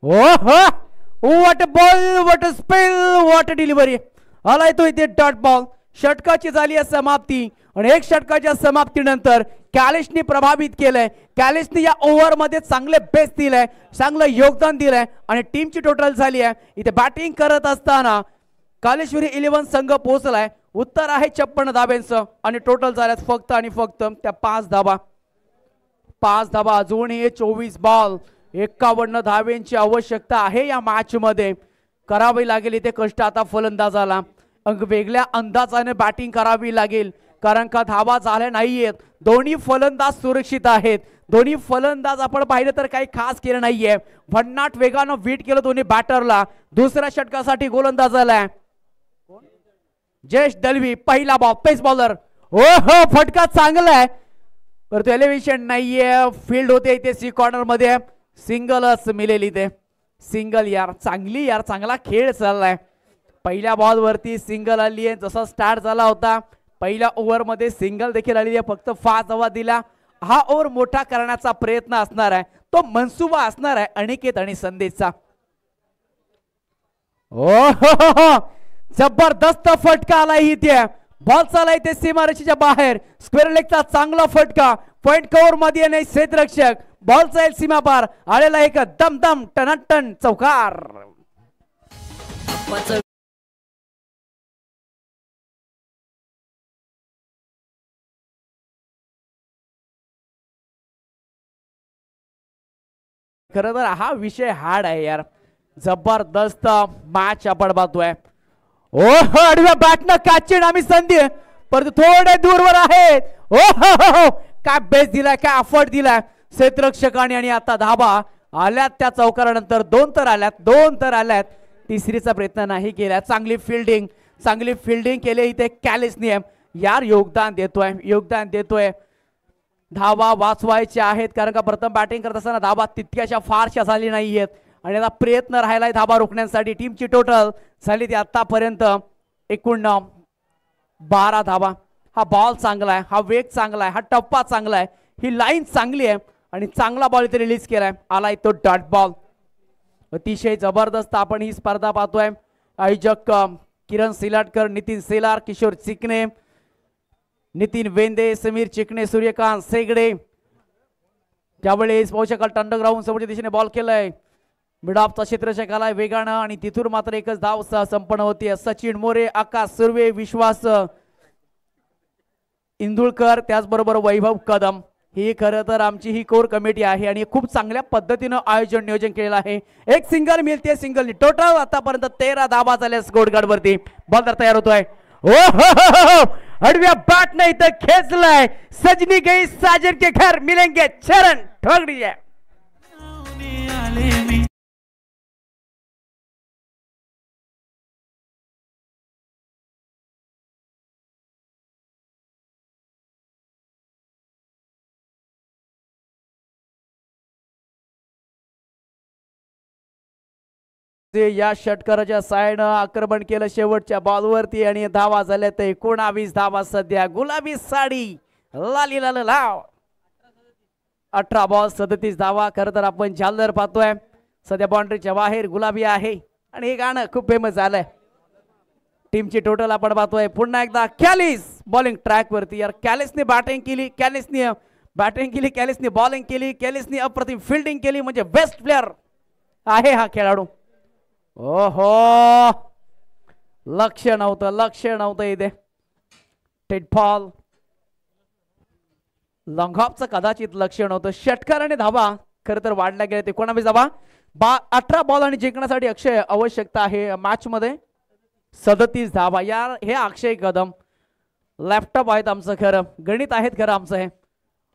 What a ball, what a spell, what a delivery. आलाय तो इथे डॉट बॉल. षटकाची झाली आहे समाप्ती आणि 1 षटकाच्या समाप्तीनंतर कॅलिसने प्रभावित केलंय. कॅलिसने या ओव्हरमध्ये चांगले बेस्ट दिलंय, चांगलं योगदान दिलंय आणि टीमची टोटल झाली आहे. इथे बॅटिंग करत असताना कालेश्वरी 11 संघ पोहोचलाय. उत्तर आहे 56 धाब्यांचं आणि टोटल झाल्यात फक्त आणि फक्त त्या 5 धाबा. 5 धाबा अजूनही 24 बॉल 51 धाब्यांची आवश्यकता आहे. या मॅच मध्ये करावी लागेल इथे कष्ट आता फलंदाजाला. वेगळ्या अंदाजाने बॅटिंग करावी लागेल कारण का धावा झाल्या नाहीयेत. दोन्ही फलंदाज सुरक्षित आहेत. दोन्ही फलंदाज आपण पाहिलं तर काही खास केलं नाहीये. भन्नाट वेगानं बीट केलं दोन्ही बॅटरला. दुसऱ्या षटकासाठी गोलंदाज आलाय जयेश दलवी. पहिला बॉल पेस बॉलर. हो फटका चांगला आहे परंतु एलिव्हेशन नाहीये. फील्ड होते इथे सी कॉर्नर मध्ये. सिंगलच मिळेल इथे. सिंगल यार चांगली यार चांगला खेळ चाललाय. पहिल्या बॉल वरती सिंगल आली आहे. जसा स्टार्ट झाला होता पहिल्या ओव्हर मध्ये सिंगल देखील आलेली आहे. फक्त 5 धावा दिला. हा ओव्हर मोठा करण्याचा प्रयत्न असणार आहे. तो मनसुबा असणार आहे अनिकेत आणि संदेशचा. ओ जबरदस्त फटका आलाय इथे. बॉल चालला इथे सीमारेषेच्या बाहेर. स्क्वेअर लेगचा चांगला फटका. पॉइंट कव्हर मध्ये नाही क्षेत्ररक्षक. बॉल जाईल सीमा पार. आलेला एक दमदम टनाटन चौकार. खरं तर हा विषय हार्ड आहे यार. जबरदस्त मॅच आपण पाहतोय. ओ आडव्या बॅटनं काचीन आम्ही संधी परंतु थोडे दूरवर आहेत. ओ काय बेस दिलाय काय अफर्ट दिलाय क्षेत्ररक्षकाने आणि आता धाबा आल्यात त्या चौकारानंतर. 2 तर आल्यात. तिसरीचा प्रयत्न नाही केला. चांगली फिल्डिंग केली इथे कॅलिसने. यार योगदान देतोय. धावा वाचवायचे आहेत कारण का प्रथम बॅटिंग करत असताना धावा तितक्याशा फारशा झाली नाहीयेत आणि आता प्रयत्न राहिलाय धावा रोखण्यासाठी. टीमची टोटल झाली ती आतापर्यंत एकूण 12 धावा. हा बॉल चांगला आहे. हा वेग चांगला आहे. हा टप्पा चांगला आहे. ही लाईन चांगली आहे आणि चांगला बॉल इथे रिलीज केलाय. आलाय तो डॉट बॉल. अतिशय जबरदस्त आपण ही स्पर्धा पाहतोय. आयोजक किरण सिलाटकर, नितीन सेलार, किशोर चिकणे, नितीन वेंदे, समीर चिकणे, सूर्यकांत सेगडे. त्यावेळेस पाहू शकाल टंडग्राउंड समोरच्या दिशेने बॉल केलाय. मिड ऑफचा क्षेत्ररक्षक आलाय वेगानं आणि तिथून मात्र एकच धाव संपन्न होती. सचिन मोरे, आकाश सुर्वे, विश्वास इंदुळकर, त्याचबरोबर वैभव कदम. ही खरं तर आमची ही कोर कमिटी आहे आणि खूप चांगल्या पद्धतीनं आयोजन नियोजन केलेलं आहे. एक सिंगल मिळते. सिंगलनी टोटल आतापर्यंत 13 धावा झाल्या स्कोरकार्ड वरती. बॉल तयार होतोय. अडव्या बॅट नाही तर खेचलाय. सजनी गई साजन के घर मिलेंगे चरण ठोकड़िए. या षटकाराच्या साइड आक्रमण केलं शेवटच्या बॉलवरती आणि धावा झाल्या तर 19 धावा सध्या. गुलाबी साडी लाली लाल लाव. 18 बॉल 37 धावा. खरं तर आपण जालर पाहतोय सध्या बाउंड्रीच्या बाहेर गुलाबी आहे आणि हे गाणं खूप फेमस झालंय. टीमची टोटल आपण पाहतोय पुन्हा एकदा कॅलिस बॉलिंग ट्रॅक वरती. यार कॅलिसने बॅटिंग केली, कॅलिसने बॉलिंग केली, कॅलिसने अप्रतिम फिल्डिंग केली. म्हणजे बेस्ट प्लेअर आहे हा खेळाडू. ओहो लक्ष नव्हतं इथे. टेटफॉल लॉंगऑफचं कदाचित लक्ष नव्हतं. षटकाराने धावा खरं तर वाढल्या गेल्या. 19 धावा 18 बॉल आणि जिंकण्यासाठी अक्षय आवश्यकता आहे मॅच मध्ये 37 धावा. यार हे अक्षय कदम लॅपटॉप आहेत आमचं. खरं गणित आहेत खरं आमचं हे.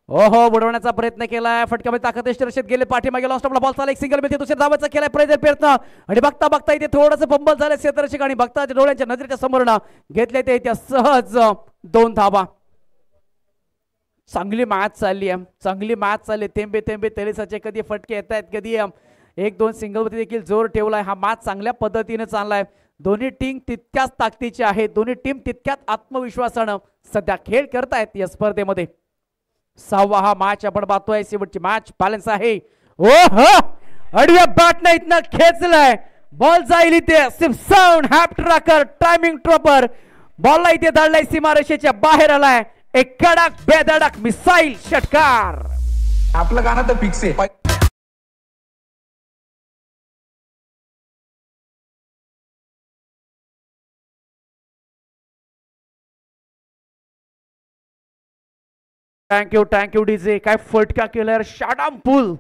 ओहो बुडवण्याचा प्रयत्न केलाय. फटक्यामध्ये ताकद रक्षित गेले. पाठीमागे लॉस्टॉपला बॉल चालला. एक सिंगल मिळते. दुसऱ्या धावाचा केलाय प्रयत्न आणि बघता इथे थोडंसं बंबल झालं क्षेत्ररक्षक आणि बघता डोळ्यांच्या नजरेच्या समोर घेतले ते त्या सहज 2 धावा. चांगली मॅच चालली. थेंबे तळेसाचे कधी फटके येत आहेत, कधी 1-2 सिंगलवरती देखील जोर ठेवलाय. हा मॅच चांगल्या पद्धतीने चाललाय. दोन्ही टीम तितक्याच ताकदीची आहेत. दोन्ही टीम तितक्याच आत्मविश्वासानं सध्या खेळ करतायत या स्पर्धेमध्ये. 6वा हा मॅच आपण पाहतोय. शेवटची मॅच बॅलन्स आहे. ओहो अडव्या बॅट नाही इथनं खेचलाय. बॉल जाईल इथे. सिम्पसन हॅप ट्रॅकर टायमिंग ट्रॉपर. बॉलला इथे धडलाय, सीमारेषेच्या बाहेर आलाय. एक कडक बेधडक मिसाईल षटकार. आपलं गाणं तर फिक्स आहे. Thank you DJ. काय फटका केला शाडाम पूल.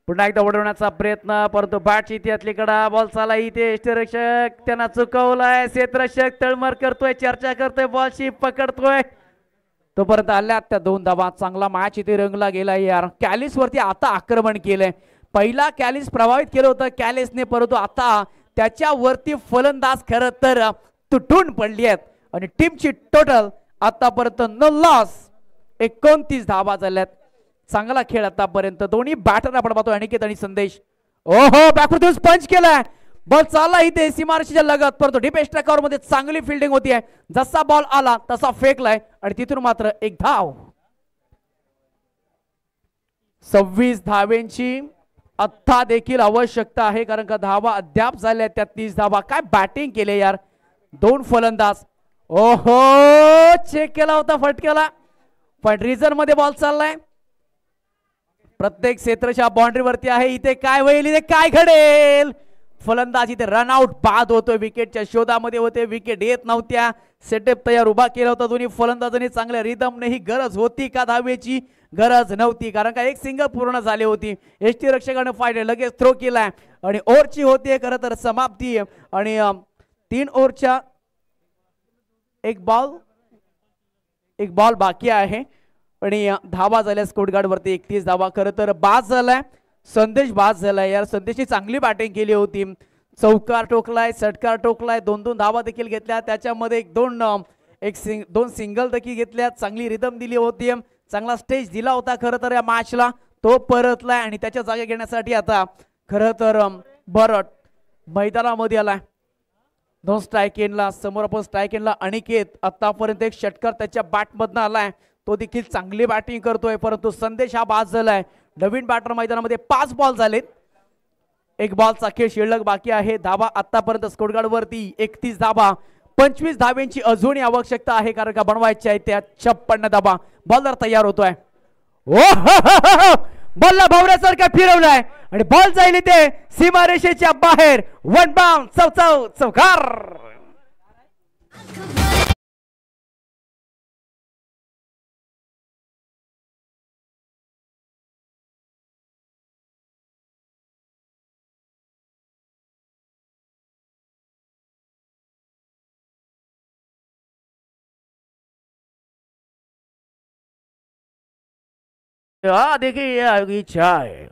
पुन्हा एकदा वडवण्याचा प्रयत्न, परंतु बॅट इथे अतलीकडा. बॉल चाला इथे यष्टीरक्षक त्यांना चुकवलाय. क्षेत्ररक्षक तळमळ करतोय, चर्चा करतोय, बॉलशी पकडतोय. तोपर्यंत आल्या त्या 2 धावा. चांगला मॅच इथे रंगला गेला यार. कॅलिस वरती आता आक्रमण केलंय. पहिला कॅलिस प्रभावित केलं होतं कॅलिसने, परंतु आता त्याच्यावरती फलंदाज खरं तर तुटून पडली आहेत. आणि टीमची टोटल आतापर्यंत नो लॉस 29 धावा झाल्यात. चांगला खेळ आतापर्यंत. दोन्ही बॅटर आपण पाहतो, अनिकेत आणि संदेश. ओहो, बॅकवरती पंच केलाय. बॉल चालला इथे सीमारेषेच्या लगत, परंतु डीप स्ट्रायकर मध्ये चांगली फिल्डिंग होती आहे. जसा बॉल आला तसा फेकलाय आणि तिथून मात्र एक धाव. 26 धावेंची आत्ता देखील आवश्यकता आहे, कारण का धावा अद्याप झाल्या त्या 30 धावा. काय बॅटिंग केले यार 2 फलंदाज. ओहो, चेक केला होता फटक्याला, पण रिझन मध्ये बॉल चाललाय. प्रत्येक क्षेत्रच्या बाउंड्रीवरती आहे. इथे काय होईल, इथे काय घडेल. फलंदाज इथे रनआउट बाद होतोय. विकेटच्या शोधामध्ये होते, विकेट येत नव्हत्या. सेटअप तयार उभा केला होता दोन्ही फलंदाजांनी. चांगल्या रिदमने ही गरज होती का धावेची? गरज नव्हती, कारण का एक सिंगल पूर्ण झाली होती. एसटी रक्षकाने फायनल लगेच थ्रो केलाय आणि ओव्हरची होती खरं तर समाप्ती. आणि 3 ओव्हरच्या एक बॉल बाकी आहे आणि धावा झाल्या स्कोरगार्ड वरती 31 धावा. खरं तर बाद झालाय संदेश, बाद झालाय यार. संदेशची चांगली बॅटिंग केली होती. चौकार टोकलाय, षटकार टोकलाय, 2-2 धावा देखील घेतल्या. त्याच्यामध्ये 2 सिंगल देखील घेतल्या. चांगली रिदम दिली होती, चांगला स्टेज दिला होता खरं तर या मॅचला. तो परतलाय आणि त्याच्या जागा घेण्यासाठी आता खरं तर भरत मैदानामध्ये आलाय. 2 स्ट्राईक एंडला समोर आपण स्ट्राईक एंडला अनिकेत. आतापर्यंत एक षटकार त्याच्या बॅटमधनं आलाय, तो देखील चांगली बॅटिंग करतोय. परंतु संदेश हा बाद झालाय. नवीन बॅटर मैदानामध्ये 5 बॉल झालेत. 1 बॉलचा खेळ शिल्लक बाकी आहे. धावा आतापर्यंत स्कोरगार्ड वरती 31 धावा. 25 धाव्यांची अजूनही आवश्यकता आहे, कारण का बनवायच्या आहेत त्या 56 धावा. बॉलर तयार होतोय. बॉलला भवऱ्यासारखा फिरवलाय आणि बॉल जाईल इथे सीमारेषेच्या बाहेर. 1 बाउंड, चौकार. देखिए आगे चाय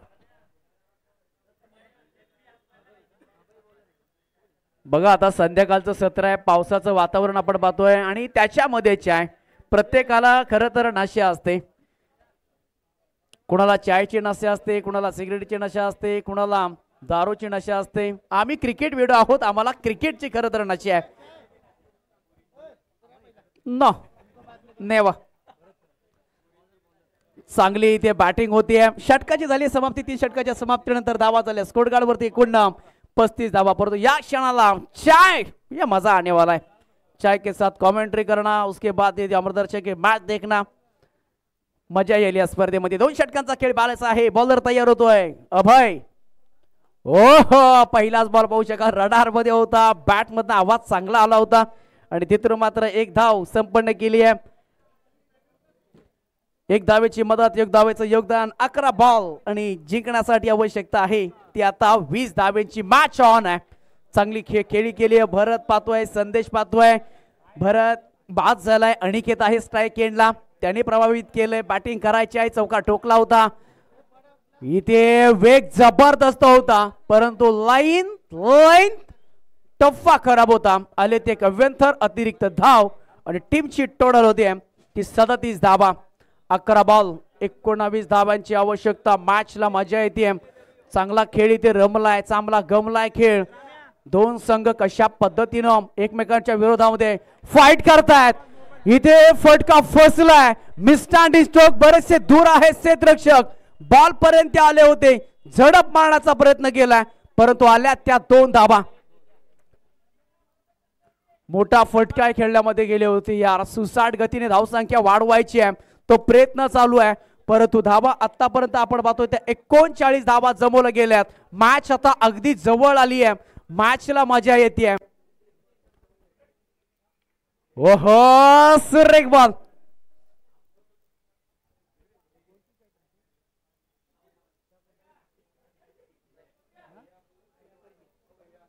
बघा. आता संध्याकाळचं सत्र आहे, पावसाचं वातावरण आपण पाहतोय आणि त्याच्यामध्ये चाय. प्रत्येकाला खरं तर नशा असते. कुणाला चायची नशा असते, कुणाला सिगरेटची नशा असते, कुणाला दारूची नशा असते. आम्ही क्रिकेट वेडो आहोत, आम्हाला क्रिकेटची खरं तर नशा आहे. नेवा चांगली इथे बॅटिंग होतीये. षटकाची झाली समाप्ती. 3 षटकाच्या समाप्तीनंतर धावा झाल्या स्कोरगार्ड वरती एकूण 35 धावा. परंतु या क्षणाला चाय ये मजा आने वाला है. चाय के साथ कमेंट्री करना, उसके बाद ये अमरदर्शक के मैच देखना, मजा येईल या स्पर्धेमध्ये. 2 षटकांचा खेळ बाळाचा आहे. बॉलर तयार होतोय अभय. ओहो, पहिलाच बॉल पाहू शका रडार मध्ये होता. बॅट मधनं आवाज चांगला आला होता आणि तिथून मात्र 1 धाव संपन्न केली आहे. 1 धावेची मदत, 1 धावेचं योगदान. 11 बॉल आणि जिंकण्यासाठी आवश्यकता आहे ती आता 20 धावेची. मॅच ऑन आहे. चांगली खेळी केली आहे. भरत पाहतोय, संदेश पाहतोय. भरत बाद झालाय. अनिकेत आहे स्ट्राईक एंडला, त्याने प्रभावित केलंय. बॅटिंग करायची आहे. चौका ठोकला होता. इथे वेग जबरदस्त होता, परंतु लाईन टप्पा खराब होता. आले ते कव्यंथर अतिरिक्त धाव आणि टीमची टोटल होते ती 37 धावा. 11 बॉल 19 धावांची आवश्यकता. मॅचला मजा येते. चांगला खेळ इथे रमलाय, चांगला गमलाय खेळ. 2 संघ कशा पद्धतीनं एकमेकांच्या विरोधामध्ये फाईट करतायत. इथे फटका फसलाय. मिस्टँडी स्ट्रोक बरेचसे दूर आहेत. क्षेत्ररक्षक बॉल पर्यंत आले होते, झडप मारण्याचा प्रयत्न केलाय, परंतु आल्या त्या 2 धावा. मोठा फटका खेळण्यामध्ये गेले होते यार. सुसाट गतीने धावसंख्या वाढवायची आहे, तो प्रयत्न चालू आहे. परंतु धावा आतापर्यंत आपण पाहतोय त्या 39 धावा जमवल्या गेल्यात. मॅच आता अगदी जवळ आली आहे, मॅचला मजा येते. ओहो सुरेख बॉल.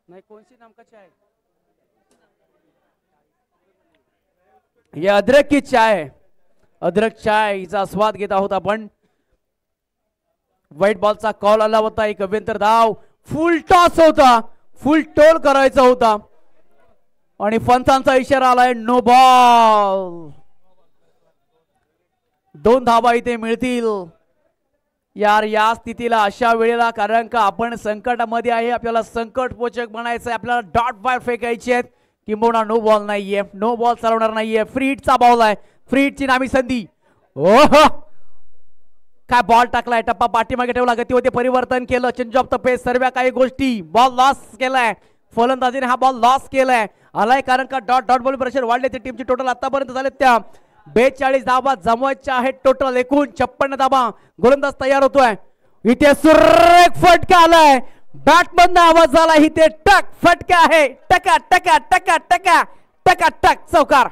नाही कोणसी नाम का चाय? ये अदरक की चाय, अदरक चाय हिचा स्वाद घेत आहोत आपण. व्हाईट बॉलचा कॉल आला होता. एक अभ्यंतर धाव, फुल टॉस होता, फुल टोल करायचा होता आणि पंचांचा इशारा आलाय नो बॉल. 2 धावा इथे मिळतील यार या स्थितीला, अशा वेळेला. कारण का आपण संकटामध्ये आहे, आपल्याला संकट पोचक बनायचं आहे, आपल्याला डॉट बाय फेकायची आहेत. किंबहुना नो बॉल नाहीये, नो बॉल चालवणार नाहीये. फ्रीटचा बॉल आहे, फ्रीटची नामी संधी. ओहो काय बॉल टाकलाय, टप्पा पाठीमागे ठेवला, गतीमध्ये परिवर्तन केलं, चेंज ऑफ द पेस, सर्व काही गोष्टी. बॉल लॉस केलाय फलंदाजीने, हा बॉल लॉस केलाय. आलाय कारण का डॉट डॉट बॉल प्रेशर वाढले. ते टीमची टोटल आतापर्यंत झाले त्या 42 धावा जमवायच्या आहेत. टोटल एकूण 56 धावा. गोलंदाज तयार होतोय. इथे सुरेख फटका आलाय, बॅटमधनं आवाज आला. इथे टक फटका आहे, टका टका टका टका टका टक चौकार.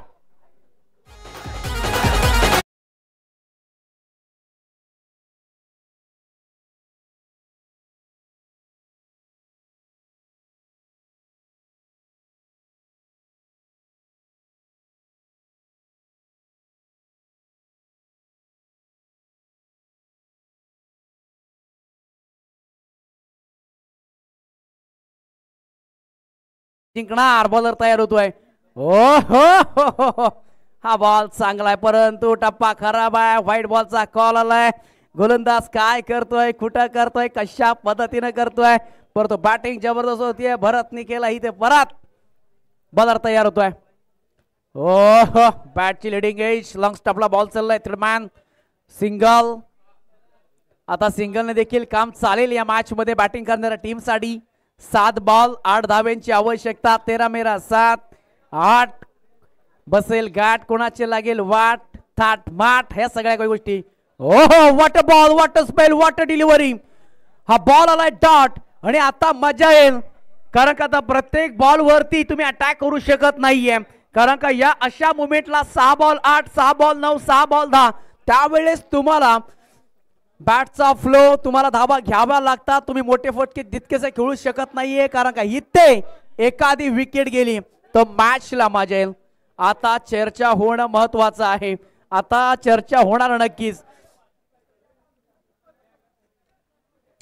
जिंकणार बॉलर तयार होतोय. ओ हो हा बॉल चांगला आहे, परंतु टप्पा खराब आहे. व्हाईट बॉलचा कॉल आलाय. गोलंदाज काय करतोय, कुठं करतोय, कशा पद्धतीने करतोय, परंतु बॅटिंग जबरदस्त होतीये. भरतनी केला इथे परत. बॉलर तयार होतोय. ओ बॅटची लिडिंग एज, लॉंग स्टॉपला बॉल चाललाय. Third man single. आता सिंगलने देखील काम चालेल या मॅच मध्ये बॅटिंग करणाऱ्या टीम साठी. 7 बॉल 8 धाव्यांची आवश्यकता. 13 मेरा 7 8. बसेल गाठ, कोणाचे लागेल वाट, थाट माठ, ह्या सगळ्या काही गोष्टी. ओहो what a ball, what a spell, what a delivery. हा बॉल आलाय डॉट आणि आता मजा येईल. कारण का आता प्रत्येक बॉल वरती तुम्ही अटॅक करू शकत नाहीये. कारण का या अशा मुमेंटला 6 बॉल 8, 6 बॉल 9, 6 बॉल 10, त्यावेळेस तुम्हाला बॅटचा फ्लो, तुम्हाला धावा घ्याव्या लागतात. तुम्ही मोठे फटके तितकेसे खेळू शकत नाहीये. कारण का इथे एखादी विकेट गेली तर मॅचला मजा येईल. आता चर्चा होणं महत्वाचं आहे. आता चर्चा होणार नक्कीच.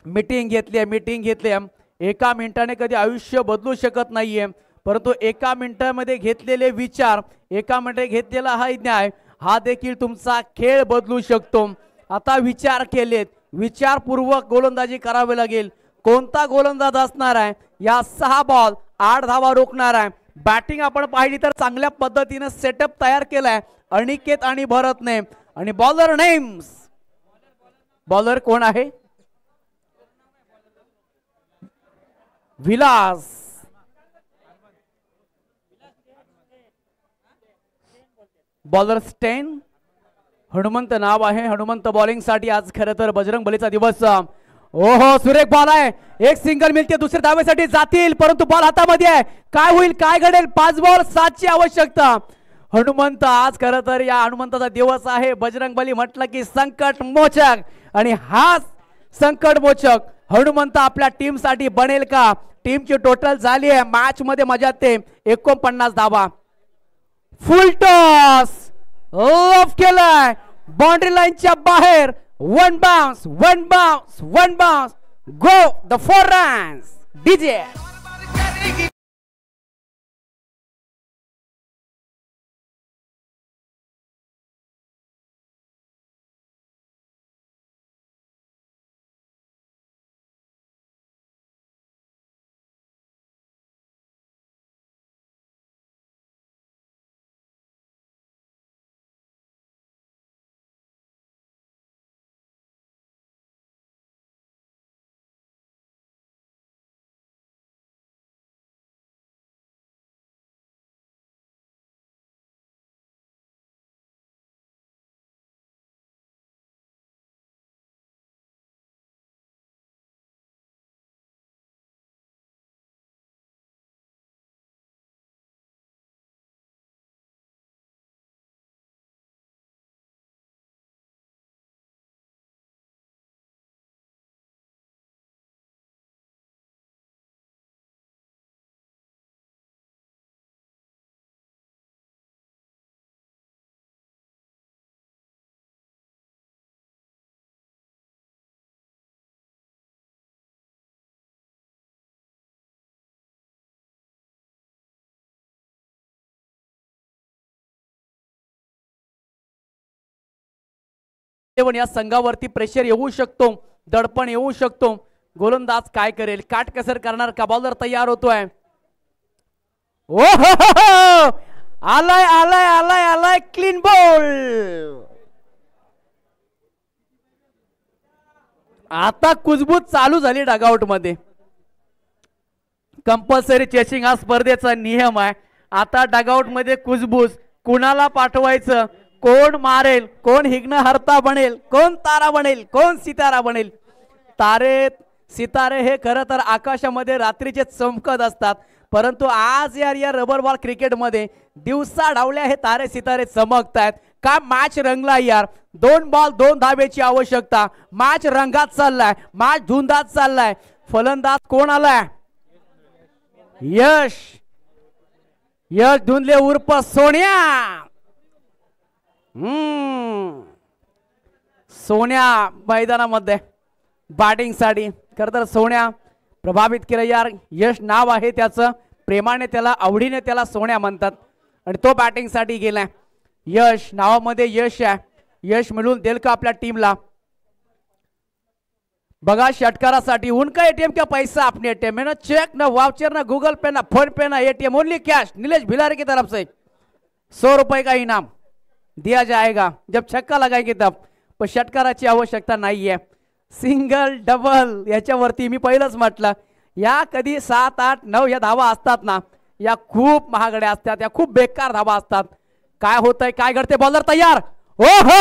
मीटिंग घेतली. एका मिनिटाने कधी आयुष्य बदलू शकत नाहीये, परंतु एका मिनिटामध्ये घेतलेले विचार, एका मिनिटात घेतलेला हा न्याय, हा देखील तुमचा खेळ बदलू शकतो. आता विचार केलेत, विचारपूर्वक गोलंदाजी करावी लागेल. कोणता गोलंदाज असणार आहे या 6 बॉल 8 धावा रोखणार आहे. बॅटिंग आपण पाहिली तर चांगल्या पद्धतीने सेटअप तयार केलाय अनिकेत आणि भरतने. आणि बॉलर नेम्स, बॉलर कोण आहे? विलास. बॉलर स्टेन. हनुमंत नाव आहे. हनुमंत बॉलिंग साठी आज खरं तर बजरंग बलीचा दिवस. ओहो सुरेख बॉल आहे. एक सिंगल मिळते, दुसऱ्या धावेसाठी जातील, परंतु बॉल हातामध्ये आहे. काय होईल, काय घडेल? 5 बॉल 7 ची आवश्यकता. हनुमंत आज खरं तर या हनुमंताचा दिवस आहे. बजरंग बली म्हटलं की संकट मोचक, आणि हा संकट मोचक हनुमंत आपल्या टीम साठी बनेल का? टीमची टोटल झाली आहे मॅच मध्ये मजा ते 49 धावा. फुल टॉस ऑफ केलाय बाउंड्री लाईनच्या बाहेर. 1 bounce, 1 bounce, 1 bounce. Go the 4 runs. DJ पण या संघावरती प्रेशर येऊ शकतो, दडपण येऊ शकतो. गोलंदाज काय करेल, काटकसर करणार का? बॉलर तयार होतोय. ओ आलाय आलाय आलाय आलाय क्लीन बॉल. आता कुजबूज चालू झाली डगआउट मध्ये. कंपल्सरी चेसिंग हा स्पर्धेचा नियम आहे. आता डगआउट मध्ये कुजबूज. कुणाला पाठवायचं, कोण मारेल, कोण हिग्न हरता बनेल, कोण तारा बनेल, कोण सितारा बनेल. तारे सितारे हे खरं तर आकाशामध्ये रात्रीचे चमकत असतात, परंतु आज यार या रबर बॉल क्रिकेटमध्ये दिवसा डावल्या हे तारे सितारे चमकतायत. का मॅच रंगला यार. 2 बॉल 2 धाब्याची आवश्यकता. मॅच रंगात चाललाय, मॅच धुंदात चाललाय. फलंदाज कोण आलाय? यश. यश धुंदले उर्फ सोन्या. सोन्या मैदानामध्ये बॅटिंग साठी. खरं तर सोन्या प्रभावित केलं यार. यश नाव आहे त्याचं, प्रेमाने त्याला, आवडीने त्याला सोन्या म्हणतात आणि तो बॅटिंग साठी गेलाय. यश नावामध्ये यश आहे. यश मिळून देईल का आपल्या टीमला? बघा षटकारासाठी उनका एटीएम क्या पैसा अपने एटीएम में, ना चेक ना वाउचर ना गूगल पे ना फोन पे ना ATM, only cash. Nilesh Bhilare की तरफ से 100 रुपए का इनाम दिया जाएगा जब छक्का लगाएंगे तब. पण षटकाराची आवश्यकता नाहीये. सिंगल डबल याच्यावरती मी पहिलंच म्हटलं, या कधी 7 8 9 या धावा असतात ना, या खूप महागड्या असतात, या खूप बेकार धावा असतात. काय होतंय, काय घडते? बॉलर तयार. ओ हो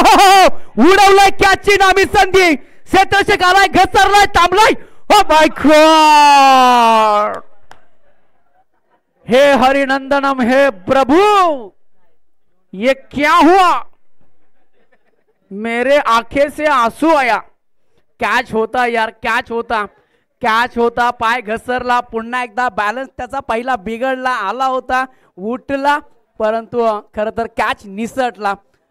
उडवलाय कॅचची नामी संधी. क्षेत्रक्षक आलाय, घसरलाय, थांबलाय. Oh my God. हे हरिनंदनम, हे प्रभु, ये क्या हुआ? मेरे आंखें से आंसू आया. कॅच होता यार, कॅच होता, कॅच होता. पाय घसरला, पुन्हा एकदा बॅलन्स त्याचा पहिला बिघडला, आला होता, उठला, परंतु खरं तर कॅच निसटला.